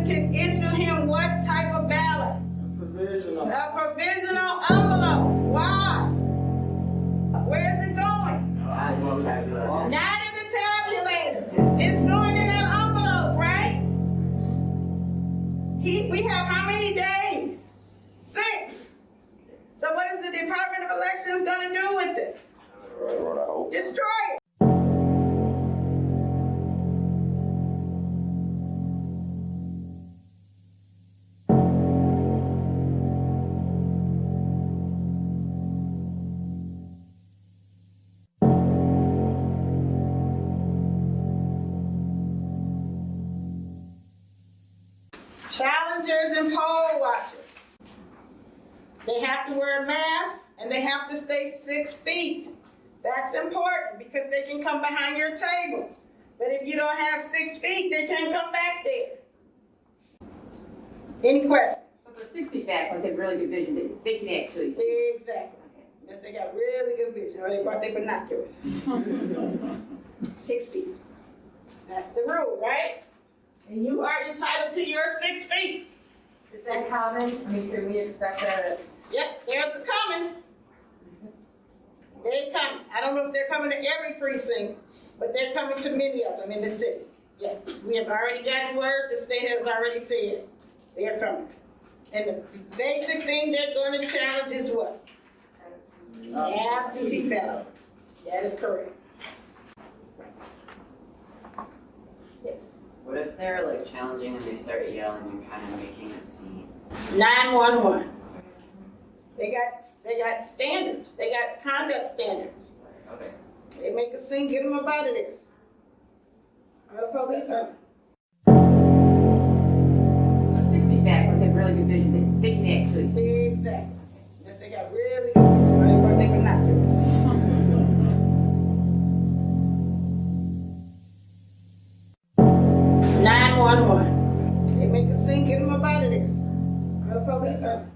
can issue him what type of ballot? Provisional. A provisional envelope. Why? Where is it going? Not in the tabulator. It's going in that envelope, right? We have how many days? 6. So what is the Department of Elections going to do with it? Destroy it. Challengers and poll watchers. They have to wear a mask and they have to stay 6 feet. That's important because they can come behind your table. But if you don't have 6 feet, they can't come back there. Any questions? So for 6 feet back, once they have really good vision, they can actually see. Exactly. Yes, they got really good vision, or they brought their binoculars. 6 feet. That's the rule, right? And you are entitled to your 6 feet. Is that common? I mean, can we expect that? Yep, there's a coming. They're coming. I don't know if they're coming to every precinct, but they're coming to many of them in the city. Yes, we have already gotten word. The state has already said they're coming. And the basic thing they're going to challenge is what? Absentee ballot. That is correct. Yes. What if they're like challenging and they start yelling and kind of making a scene? 911. They got standards. They got conduct standards. Okay. They make a scene, get them up out of there. All the police are. 6 feet back, once they have really good vision, they can actually see. Exactly. Yes, they got really good vision, or they brought their binoculars. 911. They make a scene, get them up out of there. All the police are.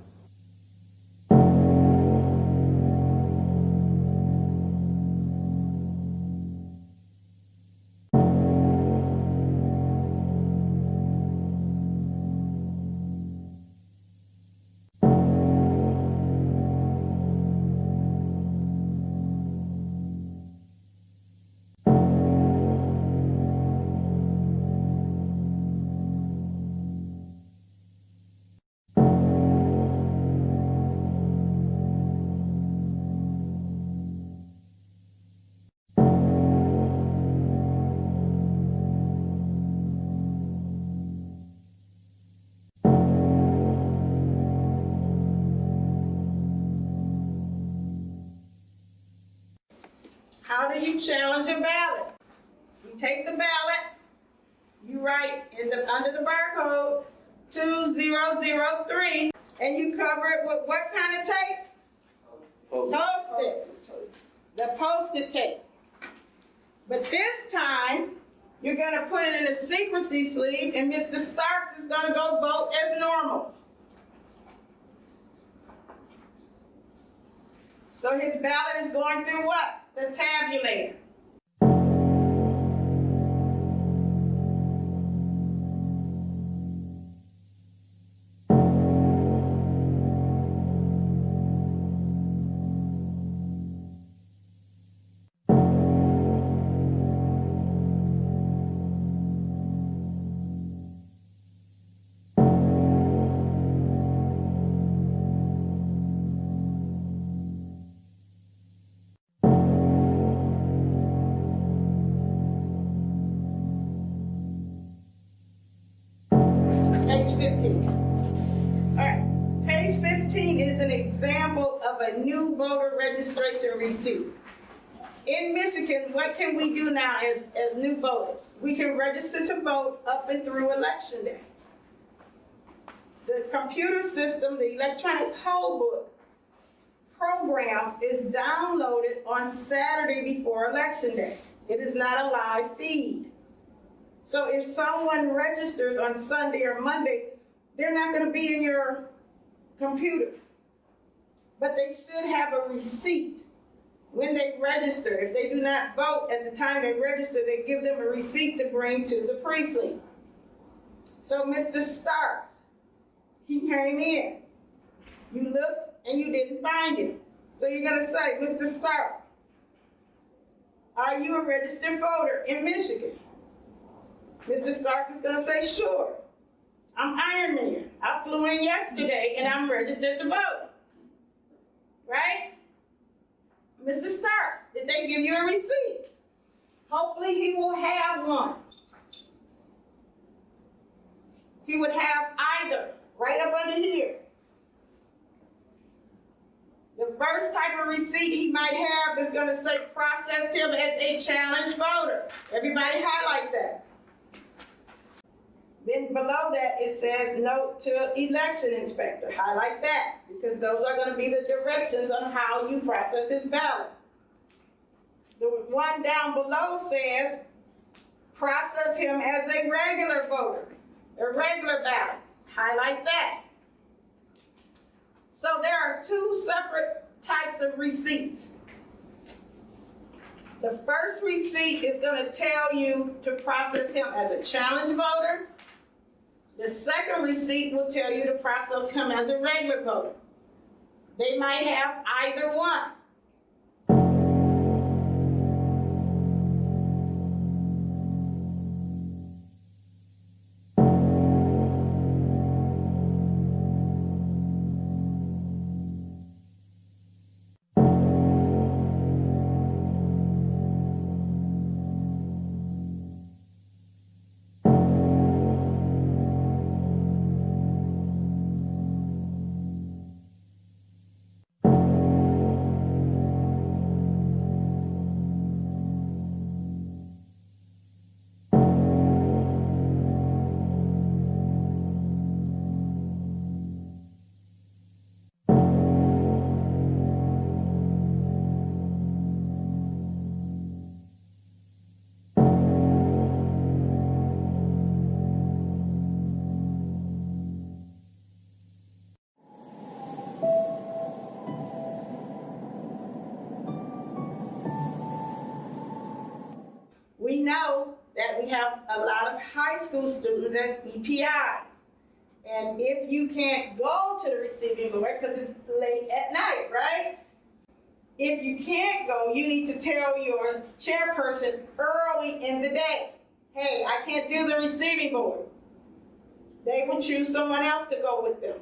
How do you challenge a ballot? You take the ballot, you write under the barcode 2003, and you cover it with what kind of tape? Post-it. The post-it tape. But this time, you're going to put it in a secrecy sleeve, and Mr. Starks is going to go vote as normal. So his ballot is going through what? The tabulator. Page 15. All right, page 15 is an example of a new voter registration receipt. In Michigan, what can we do now as new voters? We can register to vote up and through Election Day. The computer system, the electronic poll book program is downloaded on Saturday before Election Day. It is not a live feed. So if someone registers on Sunday or Monday, they're not going to be in your computer. But they should have a receipt when they register. If they do not vote at the time they register, they give them a receipt to bring to the precinct. So Mr. Starks, he came in. You looked and you didn't find him. So you're gonna say, Mr. Stark, are you a registered voter in Michigan? Mr. Stark is gonna say, sure. I'm Iron Man. I flew in yesterday and I'm registered to vote. Right? Mr. Starks, did they give you a receipt? Hopefully he will have one. He would have either, right up under here. The first type of receipt he might have is going to say process him as a challenged voter. Everybody highlight that. Then below that it says note to election inspector. Highlight that because those are going to be the directions on how you process his ballot. The one down below says process him as a regular voter, a regular ballot. Highlight that. So there are two separate types of receipts. The first receipt is going to tell you to process him as a challenge voter. The second receipt will tell you to process him as a regular voter. They might have either one. We know that we have a lot of high school students as EPIs. And if you can't go to the receiving board because it's late at night, right? If you can't go, you need to tell your chairperson early in the day, hey, I can't do the receiving board. They will choose someone else to go with them.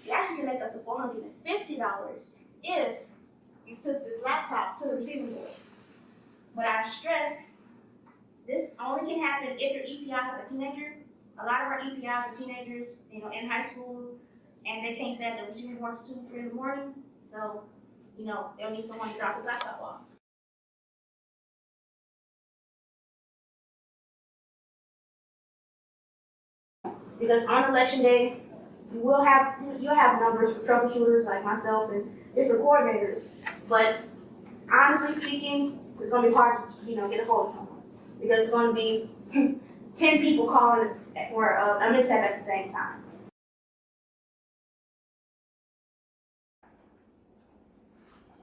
You actually can make up to $450 if you took this laptop to the receiving board. But I stress, this only can happen if your EPIs are a teenager. A lot of our EPIs are teenagers, in high school, and they can't stay at the receiving board till 2, 3 in the morning. So, they'll need someone to drop his laptop off. Because on election day, you'll have numbers for troubleshooters like myself and different coordinators. But honestly speaking, it's gonna be hard to get a hold of someone because it's gonna be 10 people calling for a mishap at the same time.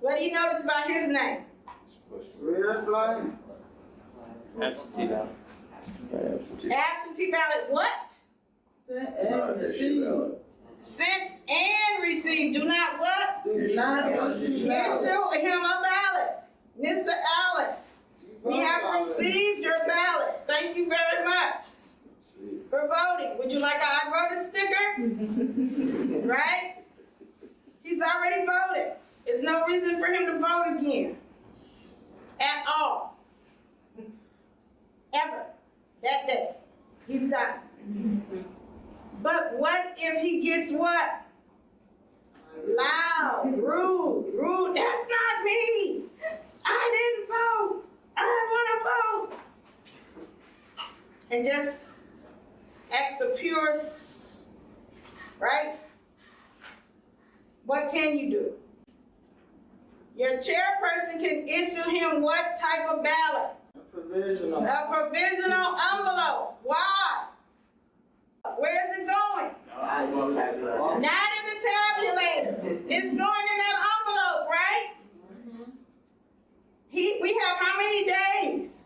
What do you notice about his name? Red flag. Absentee ballot. Absentee ballot what? Sent and received. Do not what? Do not issue ballot. Issue him a ballot. Mr. Allen, we have received your ballot. Thank you very much for voting. Would you like an I voted sticker? Right? He's already voted. There's no reason for him to vote again. At all. Ever. That day. He's done. But what if he gets what? Loud, rude. That's not me. I didn't vote. I want to vote. And just acts of pure, right? What can you do? Your chairperson can issue him what type of ballot? Provisional. A provisional envelope. Why? Where is it going? Not in the tabulator. It's going in that envelope, right? We have how many days?